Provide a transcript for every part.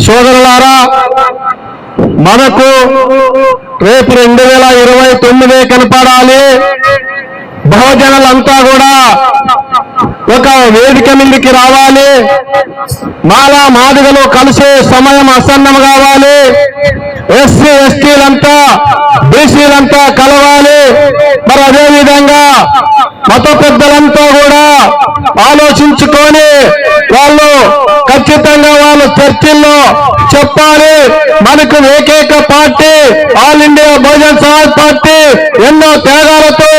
సోదరులారా, మనకు రేపు 2029 కనపడాలి. బహుజనులంతా కూడా ఒక వేదిక మీదకి రావాలి. మాలా మాదిగలు కలిసే సమయం ఆసన్నం కావాలి. ఎస్సీ ఎస్టీలంతా బీసీలంతా కలవాలి. మరి అదేవిధంగా మత పెద్దలంతా కూడా ఆలోచించుకొని వాళ్ళు ఖచ్చితంగా వాళ్ళ చర్చల్లో చెప్పాలి. మనకు ఏకైక party all India Bahujan Samaj party ఎన్నో త్యాగాలతో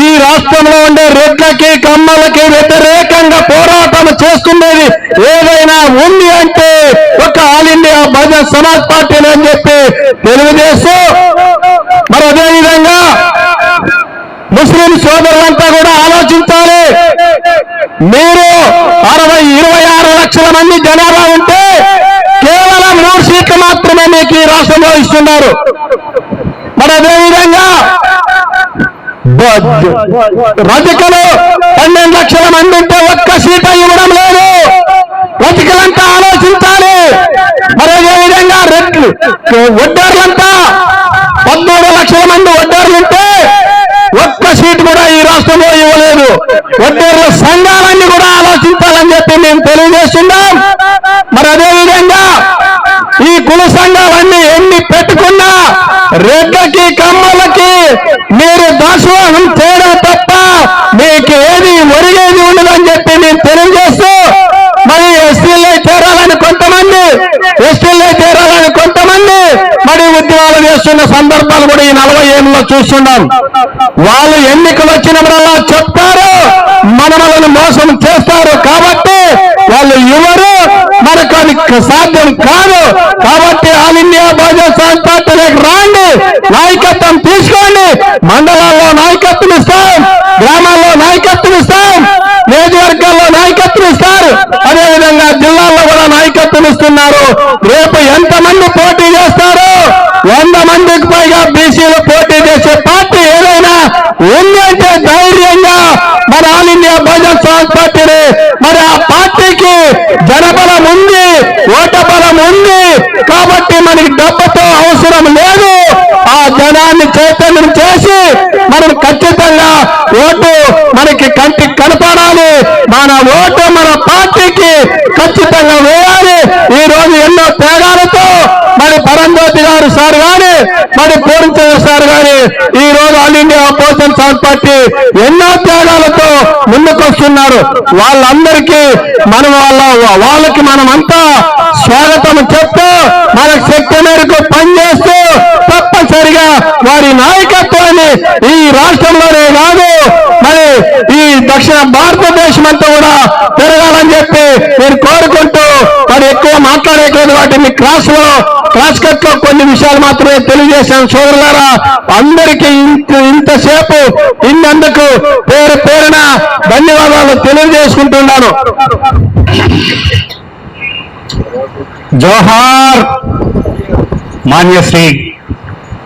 ఈ రాష్ట్రంలో ఉండే రెడ్లకి కమ్మలకి వ్యతిరేకంగా పోరాటం చేస్తున్నది ఏదైనా ఉంది అంటే ఒక all India Bahujan Samaj party అని చెప్పి తెలియజేస్తూ, మరి అదేవిధంగా ముస్లిం సోదరులంతా కూడా ఆలోచించాలి. మీరు 26 లక్షల మంది జనాభా ఉంటే కేవలం 3 సీట్లు మాత్రమే మీకు ఈ రాష్ట్రంలో ఇస్తున్నారు. మరి అదేవిధంగా రజకులు 12 లక్షల మంది ఉంటే ఒక్క సీటు ఇవ్వడం లేదు. రజకులంతా ఆలోచించాలి. మరి అదేవిధంగా ఒడ్డర్లంతా 13 లక్షల మంది ఒడ్డర్లుంటే ఒక్క సీటు కూడా ఈ రాష్ట్రంలో ఇవ్వలేదు. ఒడ్డర్ల సంఘాలన్నీ కూడా ఆలోచించాలని చెప్పి మేము తెలియజేస్తున్నాం. మరి అదేవిధంగా ఈ కుల సంఘాలన్నీ ఎన్ని పెట్టుకున్నా రెడ్లకి కమ్మలకి మీరు దాసోహం చేయడం తప్ప మీకు ఏది ఒరిగేది ఉండదని చెప్పి మేము తెలియజేస్తూ, మరి ఎస్టీల్లో చేరాలని కొంతమంది మరి ఉద్యమాలు చేస్తున్న సందర్భాలు కూడా ఈ 40 ఏళ్ళలో చూస్తున్నాం. వాళ్ళు ఎన్నికలు వచ్చినప్పుడల్లా చెప్తారు, మనలను మోసం చేస్తారు. కాబట్టి వాళ్ళు ఎవరు మనకు అది సాధ్యం కాదు. కాబట్టి ఆల్ ఇండియా బహుజన్ సమాజ్ పార్టీలోకి రాండి, నాయకత్వం తీసుకోండి. మండలాల్లో నాయకత్వం ఇస్తాం, గ్రామాల్లో నాయకత్వం ఇస్తాం, నియోజకవర్గాల్లో నాయకత్వం ఇస్తారు. అదేవిధంగా జిల్లాల్లో కూడా నాయకత్వం ఇస్తున్నారు. రేపు ఎంతమంది పోటీ చేస్తారు? 100 మందికి పైగా బీసీలు పోటీ చేసే పార్టీ ఏదైనా ఉంది అంటే ధైర్యంగా మన ఆల్ ఇండియా బహుజన్ సమాజ్ పార్టీని, మరి ఆ పార్టీకి జనబలం ఉంది, ఓట బలం ఉంది. కాబట్టి మనకి డబ్బుతో అవసరం లేదు. ఆ జనాన్ని చైతన్యం చేసి మనం ఖచ్చితంగా ఓటు మనకి కంటికి కనపడాలి. మన ఓటు మన పార్టీకి ఖచ్చితంగా వేయాలి. ఈ రోజు ఎన్నో త్యాగాలతో మరి పరంజ్యోతి గారు సార్ గాని, మరి పూర్ణచంద్ర సార్ గాని ఈ రోజు all India Bahujan Samaj party ఎన్నో త్యాగాలతో ముందుకొస్తున్నారు. వాళ్ళందరికీ వాళ్ళకి మనమంతా స్వాగతం చెప్తూ మన శక్తి మేరకు పనిచేస్తూ తప్పనిసరిగా వారి నాయకత్వాన్ని ఈ రాష్ట్రంలోనే కాదు మరి ఈ దక్షిణ భారతదేశం అంతా కూడా పెరగాలని చెప్పి నేను కోరుకుంటూ, మరి ఎక్కువ మాట్లాడేయలేదు. వాటిని క్లాస్ కట్ లో కొన్ని విషయాలు మాత్రమే తెలియజేశాను. సోదరులారా, అందరికీ ఇంతసేపు ఇన్నందుకు పేరు పేరున ధన్యవాదాలు తెలియజేసుకుంటున్నాను. జోహార్ మాన్య శ్రీ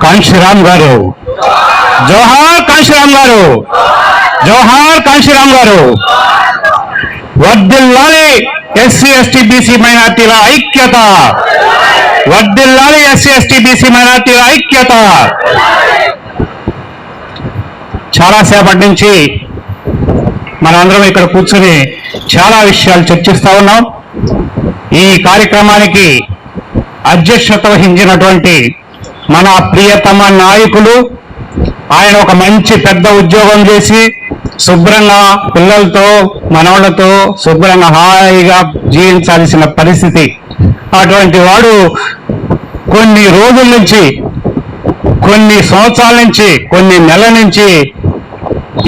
కాంశీరామ్ గారు, జోహార్ కాంశీరామ్ గారు, జోహార్ కాంశీరామ్ గారు. వర్ధిల్లాలి ఎస్సీ ఎస్టీ బీసీ మైనార్టీల ఐక్యత, వర్ధిల్లాలి ఎస్సీ ఎస్టీ బీసీ మైనార్టీల ఐక్యత. చాలాసేపటి నుంచి మనందరం ఇక్కడ కూర్చొని చాలా విషయాలు చర్చిస్తా ఉన్నాం. ఈ కార్యక్రమానికి అధ్యక్షత వహించినటువంటి మన ప్రియతమ నాయకులు, ఆయన ఒక మంచి పెద్ద ఉద్యోగం చేసి శుభ్రంగా పిల్లలతో మనవాళ్లతో శుభ్రంగా హాయిగా జీవించాల్సిన పరిస్థితి. అటువంటి వాడు కొన్ని రోజుల నుంచి, కొన్ని సంవత్సరాల నుంచి, కొన్ని నెలల నుంచి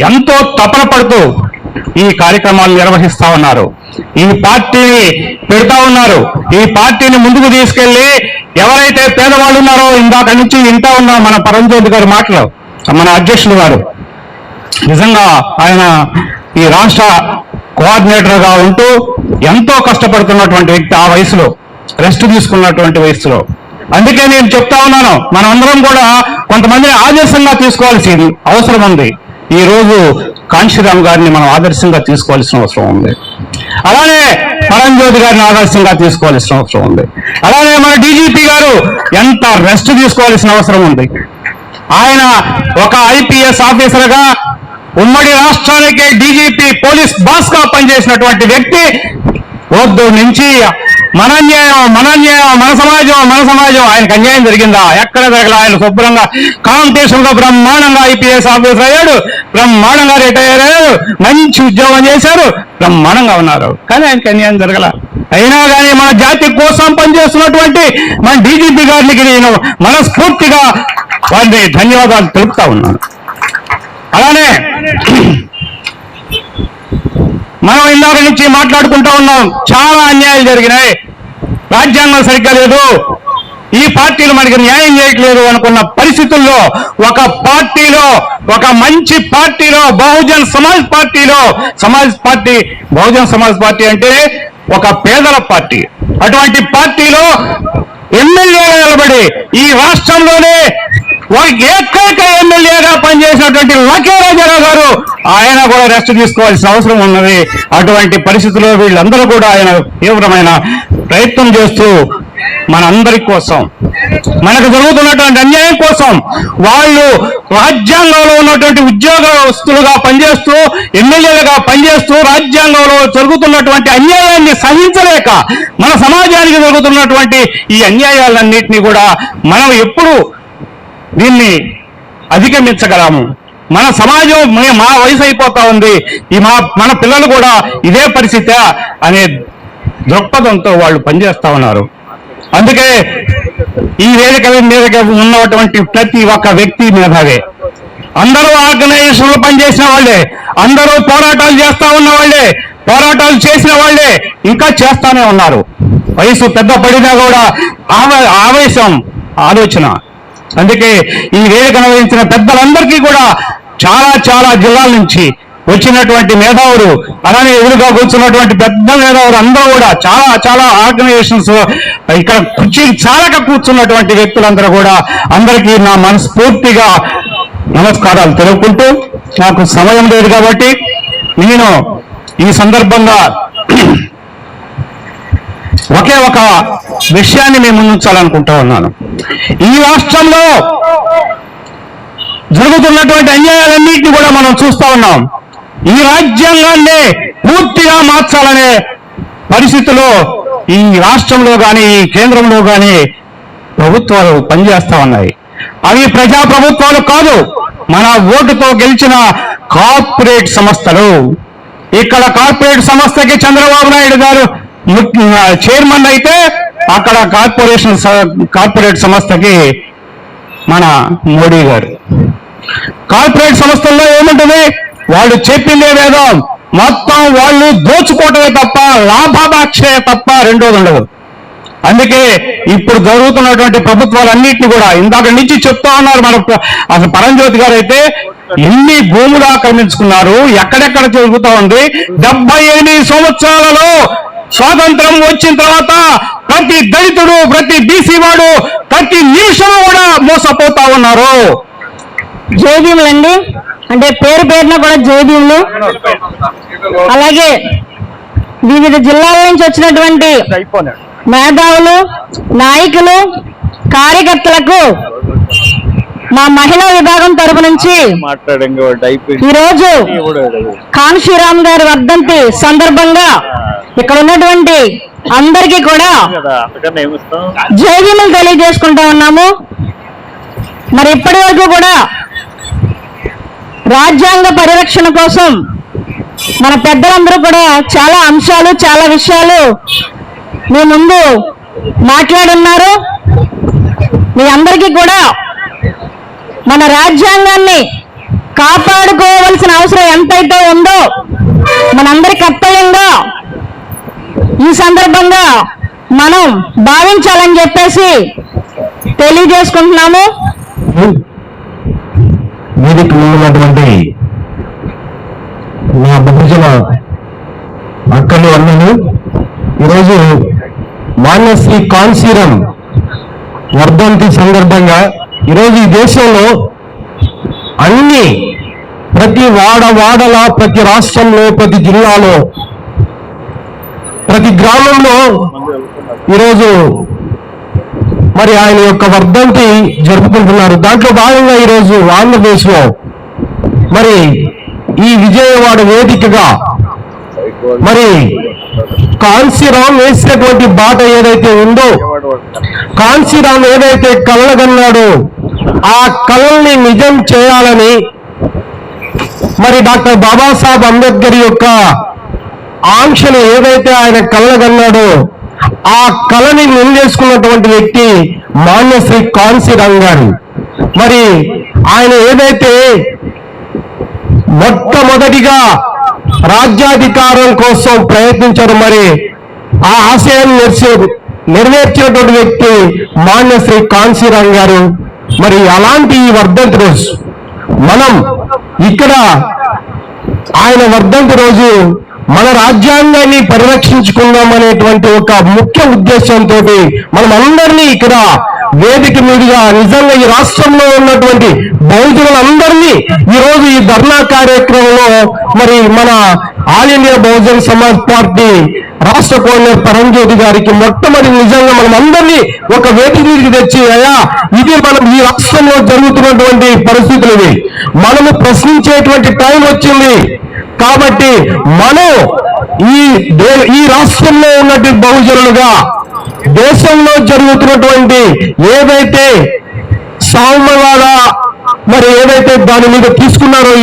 ఎంతో తపన పడుతూ ఈ కార్యక్రమాలు నిర్వహిస్తా ఉన్నారు. ఈ పార్టీని పెడతా ఉన్నారు. ఈ పార్టీని ముందుకు తీసుకెళ్లి ఎవరైతే పేదవాళ్ళు ఉన్నారో, ఇందాక నుంచి వింటా ఉన్నాం మన పరంజ్యోతి గారి మాటలు, మన అధ్యక్షులు గారు. నిజంగా ఆయన ఈ రాష్ట్ర కోఆర్డినేటర్ గా ఉంటూ ఎంతో కష్టపడుతున్నటువంటి వ్యక్తి, ఆ వయసులో రెస్ట్ తీసుకున్నటువంటి వయసులో. అందుకే నేను చెప్తా ఉన్నాను, మనమందరం కూడా కొంతమందిని ఆదర్శంగా తీసుకోవాల్సిన అవసరం ఉంది. ఈ రోజు కాంశీరామ్ గారిని మనం ఆదర్శంగా తీసుకోవాల్సిన అవసరం ఉంది. అలానే పరంజ్యోతి గారిని ఆదర్శంగా తీసుకోవాల్సిన అవసరం ఉంది. అలానే మన డీజీపీ గారు ఎంత రెస్ట్ తీసుకోవాల్సిన అవసరం ఉంది. ఆయన ఒక ఐపీఎస్ ఆఫీసర్గా ఉమ్మడి రాష్ట్రానికి డీజీపీ పోలీస్ బాస్ గా పనిచేసినటువంటి వ్యక్తి వద్దు నుంచి మన సమాజం ఆయనకు అన్యాయం జరిగిందా? ఎక్కడ జరగల. ఆయన శుభ్రంగా కాంపిటీషన్ లో బ్రహ్మాండంగా ఐపీఎస్ ఆఫీసర్ అయ్యాడు, బ్రహ్మాండంగా రిటైర్ అయ్యాడు, మంచి ఉద్యోగం చేశారు, బ్రహ్మాండంగా ఉన్నారు. కానీ ఆయనకి అన్యాయం జరగల. అయినా కానీ మన జాతి కోసం పనిచేస్తున్నటువంటి మన డీజీపీ గారికి నేను మనస్ఫూర్తిగా వారిని ధన్యవాదాలు తెలుపుతా ఉన్నాను. అలానే మనం ఇందాక నుంచి మాట్లాడుకుంటూ ఉన్నాం, చాలా అన్యాయాలు జరిగినాయి, రాజ్యాంగం సరిగ్గా లేదు, ఈ పార్టీలు మనకి న్యాయం చేయట్లేదు అనుకున్న పరిస్థితుల్లో ఒక మంచి పార్టీలో బహుజన్ సమాజ్ పార్టీ అంటే ఒక పేదల పార్టీ. అటువంటి పార్టీలో ఎమ్మెల్యేగా నిలబడి ఈ రాష్ట్రంలోనే ఏకైక ఎమ్మెల్యేగా పనిచేసినటువంటి లకే రాజారావు గారు, ఆయన కూడా రెస్ట్ తీసుకోవాల్సిన అవసరం ఉన్నది. అటువంటి పరిస్థితుల్లో వీళ్ళందరూ కూడా ఆయన తీవ్రమైన ప్రయత్నం చేస్తూ మనందరి కోసం, మనకు జరుగుతున్నటువంటి అన్యాయం కోసం వాళ్ళు రాజ్యాంగంలో ఉన్నటువంటి ఉద్యోగస్తులుగా పనిచేస్తూ, ఎమ్మెల్యేలుగా పనిచేస్తూ రాజ్యాంగంలో జరుగుతున్నటువంటి అన్యాయాన్ని సహించలేక మన సమాజానికి జరుగుతున్నటువంటి ఈ అన్యాయాలన్నింటినీ కూడా మనం ఎప్పుడు దీన్ని అధిగమించగలము? మన సమాజం మా వయసు అయిపోతా ఉంది, మన పిల్లలు కూడా ఇదే పరిస్థితి అనే దృక్పథంతో వాళ్ళు పనిచేస్తా ఉన్నారు. అందుకే ఈ వేదిక మీద ఉన్నటువంటి ప్రతి ఒక్క వ్యక్తి మేధావే. అందరూ ఆర్గనైజేషన్లో పనిచేసిన వాళ్ళే, అందరూ పోరాటాలు చేస్తా ఉన్న వాళ్ళే, పోరాటాలు చేసిన వాళ్ళే, ఇంకా చేస్తానే ఉన్నారు. వయసు పెద్ద పడినా కూడా ఆవేశం, ఆలోచన. అందుకే ఈ వేదికను వహించిన పెద్దలందరికీ కూడా చాలా జిల్లాల నుంచి వచ్చినటువంటి మేధావులు, అలానే ఎదురుగా కూర్చున్నటువంటి పెద్ద మేధావులు అందరూ కూడా చాలా ఆర్గనైజేషన్స్ ఇక్కడ చాలక కూర్చున్నటువంటి వ్యక్తులందరూ కూడా అందరికీ నా మనస్ఫూర్తిగా నమస్కారాలు తెలుపుకుంటూ, నాకు సమయం లేదు కాబట్టి నేను ఈ సందర్భంగా ఒకే ఒక విషయాన్ని మేము ముందుంచాలనుకుంటా ఉన్నాను. ఈ రాష్ట్రంలో జరుగుతున్నటువంటి అన్యాయాలన్నింటినీ కూడా మనం చూస్తా ఉన్నాం. ఈ రాజ్యాంగాన్ని పూర్తిగా మార్చాలనే పరిస్థితిలో ఈ రాష్ట్రంలో కానీ ఈ కేంద్రంలో కానీ ప్రభుత్వాలు పనిచేస్తా ఉన్నాయి. అవి ప్రజా ప్రభుత్వాలు కాదు, మన ఓటుతో గెలిచిన కార్పొరేట్ సంస్థలు. ఇక్కడ కార్పొరేట్ సంస్థకి చంద్రబాబు నాయుడు గారు చైర్మన్ అయితే, అక్కడ కార్పొరేట్ సంస్థకి మన మోడీ గారు. కార్పొరేట్ సంస్థల్లో ఏముంటుంది? వాళ్ళు చెప్పిందే వేదం, మొత్తం వాళ్ళు దోచుకోవటమే తప్ప లాభాపేక్షే తప్ప రెండోది ఉండదు. అందుకే ఇప్పుడు జరుగుతున్నటువంటి ప్రభుత్వాలన్నింటినీ కూడా ఇందాక నుంచి చెప్తా ఉన్నారు. అసలు పరంజ్యోతి గారు అయితే ఎన్ని భూములు ఆక్రమించుకున్నారు, ఎక్కడెక్కడ జరుగుతూ ఉంది. 78 సంవత్సరాలలో స్వాతంత్రం వచ్చిన తర్వాత ప్రతి దళితుడు, ప్రతి బీసీ వాడు ప్రతి నిమిషం కూడా మోసపోతా ఉన్నారు. జయభీములండి, అంటే పేరున కూడా జయభీములు. అలాగే వివిధ జిల్లాల నుంచి వచ్చినటువంటి మేధావులు, నాయకులు, కార్యకర్తలకు మా మహిళా విభాగం తరపు నుంచి ఈరోజు కాన్షీరామ్ గారి వర్ధంతి సందర్భంగా ఇక్కడ ఉన్నటువంటి అందరికీ కూడా జయభీములు తెలియజేసుకుంటా ఉన్నాము. మరి ఇప్పటి వరకు కూడా రాజ్యాంగ పరిరక్షణ కోసం మన పెద్దలందరూ కూడా చాలా అంశాలు, చాలా విషయాలు మీ ముందు మాట్లాడున్నారు. మీ అందరికీ కూడా మన రాజ్యాంగాన్ని కాపాడుకోవాల్సిన అవసరం ఎంతైతే ఉందో మనందరి కర్తవ్యంగా ఈ సందర్భంగా మనం భావించాలని చెప్పేసి తెలియజేసుకుంటున్నాము. వేదికలో ఉన్నటువంటి నా బహుజన అక్కలు అన్నలు, ఈరోజు మాన్యశ్రీ కాన్షీరామ్ వర్ధంతి సందర్భంగా ఈరోజు ఈ దేశంలో ప్రతి వాడల, ప్రతి రాష్ట్రంలో, ప్రతి జిల్లాలో ప్రతి గ్రామంలో ఈరోజు మరి ఆయన యొక్క వర్ధంతి జరుపుకుంటున్నారు. దాంట్లో భాగంగా ఈరోజు ఆంధ్రప్రదేశ్లో మరి ఈ విజయవాడ వేదికగా మరి కాంశీరామ్ వేసినటువంటి బాట ఏదైతే ఉందో, కాంశీరామ్ ఏదైతే కళ్ళగన్నాడో ఆ కళల్ని నిజం చేయాలని మరి డాక్టర్ బాబాసాహెబ్ అంబేద్కర్ యొక్క ఆంక్షలు ఏదైతే ఆయన కళ్ళగన్నాడో ఆ కళని నిందేసుకున్నటువంటి వ్యక్తి మాన్యశ్రీ కాంశీరామ్ గారు. మరి ఆయన ఏదైతే మొట్టమొదటిగా రాజ్యాధికారం కోసం ప్రయత్నించారు, మరి ఆ ఆశయాన్ని నెరవేర్చినటువంటి వ్యక్తి మాన్యశ్రీ కాంశీరామ్ గారు. మరి అలాంటి ఈ వర్ధంతి రోజు మనం ఇక్కడ ఆయన వర్ధంతి రోజు మన రాజ్యాంగాన్ని పరిరక్షించుకుందాం అనేటువంటి ఒక ముఖ్య ఉద్దేశంతో మనం అందరినీ ఇక్కడ వేదిక మీదుగా నిజంగా ఈ రాష్ట్రంలో ఉన్నటువంటి బహుజనులందరినీ ఈరోజు ఈ ధర్నా కార్యక్రమంలో మరి మన all India Bahujan Samaj party రాష్ట్ర కోఆర్డినేటర్ పరంజ్యోతి గారికి మొట్టమొదటి నిజంగా మనం అందరినీ ఒక వేదిక మీదకి తెచ్చి, అయ్యా ఇది మనం ఈ రాష్ట్రంలో జరుగుతున్నటువంటి పరిస్థితులు, ఇవి మనము ప్రశ్నించేటువంటి టైం వచ్చింది. కాబట్టి మనం ఈ రాష్ట్రంలో ఉన్నటువంటి బహుజనులుగా దేశంలో జరుగుతున్నటువంటి ఏదైతే సామ్యవాద మరి ఏదైతే దాని మీద తీసుకున్నారో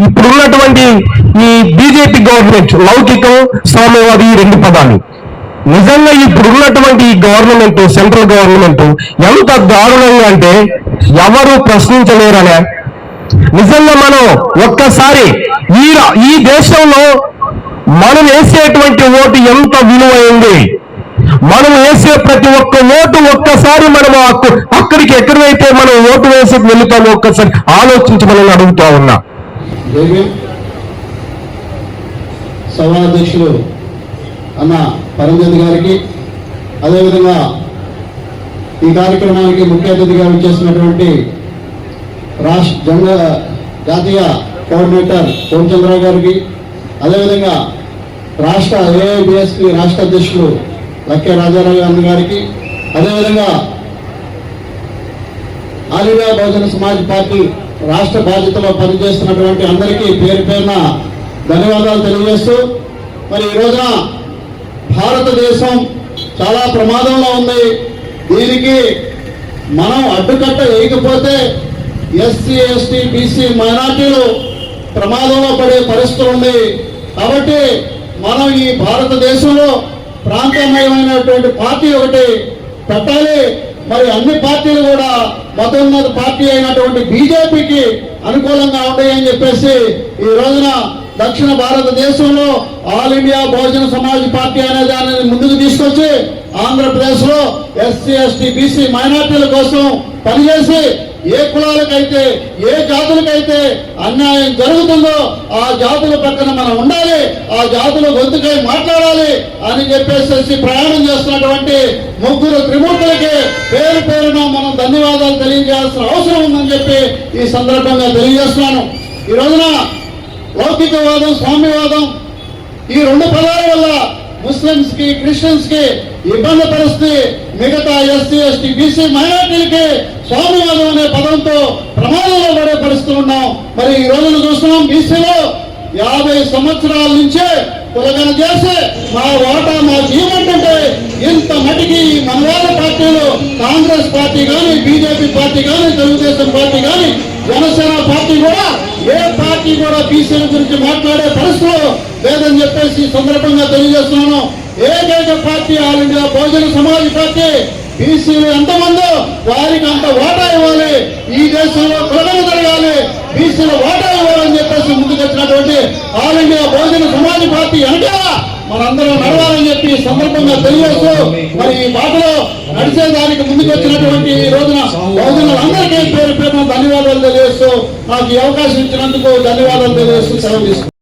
ఇప్పుడున్నటువంటి ఈ బీజేపీ గవర్నమెంట్, లౌకికం సామ్యవాది ఈ రెండు పదాలు, నిజంగా ఇప్పుడున్నటువంటి ఈ గవర్నమెంట్, సెంట్రల్ గవర్నమెంట్ ఎంత దారుణంగా అంటే ఎవరు ప్రశ్నించలేరనే. నిజంగా మనం ఒక్కసారి ఈ దేశంలో మనం వేసేటువంటి ఓటు ఎంత విలువైంది, మనం వేసే ప్రతి ఒక్క ఓటు ఒక్కసారి మనం అక్కడికి ఎక్కడైతే మనం ఓటు వేసి వెళ్తామో ఒక్కసారి ఆలోచించమని అడుగుతా ఉన్నా. సభాధ్యక్షులు అన్న పరంజ్యోతి గారికి, అదేవిధంగా ఈ కార్యక్రమానికి ముఖ్య అతిథిగా వచ్చేసినటువంటి జాతీయ కోఆర్డినేటర్ కోమచంద్రరావు గారికి, అదేవిధంగా రాష్ట్ర ఏఐబిఎస్పి రాష్ట్ర అధ్యక్షులు లక్కే రాజారావు గారికి, అదేవిధంగా all India Bahujan Samaj party రాష్ట్ర బాధ్యతలో పనిచేస్తున్నటువంటి అందరికీ పేరు పేరున ధన్యవాదాలు తెలియజేస్తూ, మరి ఈ రోజున భారతదేశం చాలా ప్రమాదంలో ఉంది. దీనికి మనం అడ్డుకట్ట వేయకపోతే ఎస్సీ ఎస్టీ బీసీ మైనార్టీలు ప్రమాదంలో పడే పరిస్థితులు ఉంది. కాబట్టి మనం ఈ భారతదేశంలో ప్రాంతమయమైనటువంటి పార్టీ ఒకటి పెట్టాలి. మరి అన్ని పార్టీలు కూడా మతోన్నత పార్టీ అయినటువంటి బీజేపీకి అనుకూలంగా ఉంటాయని చెప్పేసి ఈ రోజున దక్షిణ భారతదేశంలో all India Bahujan Samaj party అనే దాన్ని ముందుకు తీసుకొచ్చి ఆంధ్రప్రదేశ్ లో ఎస్సీ ఎస్టీ బీసీ మైనార్టీల కోసం పనిచేసి ఏ కులాలకైతే ఏ జాతులకైతే అన్యాయం జరుగుతుందో ఆ జాతుల పక్కన మనం ఉండాలి, ఆ జాతుల గొంతుకై మాట్లాడాలి అని చెప్పేసి ప్రయాణం చేస్తున్నటువంటి ముగ్గురు త్రిమూర్తులకి పేరు పేరున మనం ధన్యవాదాలు తెలియజేయాల్సిన అవసరం ఉందని చెప్పి ఈ సందర్భంగా తెలియజేస్తున్నాను. ఈ రోజున లౌకికవాదం, స్వామ్యవాదం ఈ రెండు పదాల వల్ల ముస్లింస్ కి, క్రిస్టియన్స్ కి ఇబ్బంది పరిస్థితి, మిగతా ఎస్సీ ఎస్టీ బీసీ మైనార్టీలకి స్వామ్యవాదం అనే పదంతో ప్రమాదంలో పడే పరిస్థితులు ఉన్నాం. మరి ఈ రోజున చూస్తున్నాం బీసీలో 50 సంవత్సరాల నుంచే కులగన చేసి మా వాటా మా జీవంటే ఇంత మటుకి ఈ మనవాళ్ళ పార్టీలు కాంగ్రెస్ పార్టీ కానీ, బీజేపీ పార్టీ కానీ, తెలుగుదేశం పార్టీ కానీ, జనసేన పార్టీ కూడా ఏ పార్టీ కూడా బీసీల గురించి మాట్లాడే పరిస్థితులు లేదని చెప్పేసి ఈ సందర్భంగా తెలియజేస్తున్నాను. ఏకైక party all India Bahujan Samaj party. బీసీలు ఎంతమందో వారికి అంత వాటా ఇవ్వాలి, ఈ దేశంలో కులగన జరగాలి, బీసీల వాటా ఇవ్వాలని చెప్పేసి ముందుకు వచ్చినటువంటి all India Bahujan Samaj party వెనక మనందరం నడవాలని చెప్పి సందర్భంగా తెలియజేస్తూ మరి ఈ బాటలో నడిచేదానికి ముందుకు వచ్చినటువంటి ఈ రోజున బహుజనులందరికీ పేరు పేరున ధన్యవాదాలు తెలియజేస్తూ నాకు ఈ అవకాశం ఇచ్చినందుకు ధన్యవాదాలు తెలియజేస్తూ సెలవు తీసుకుంటాను.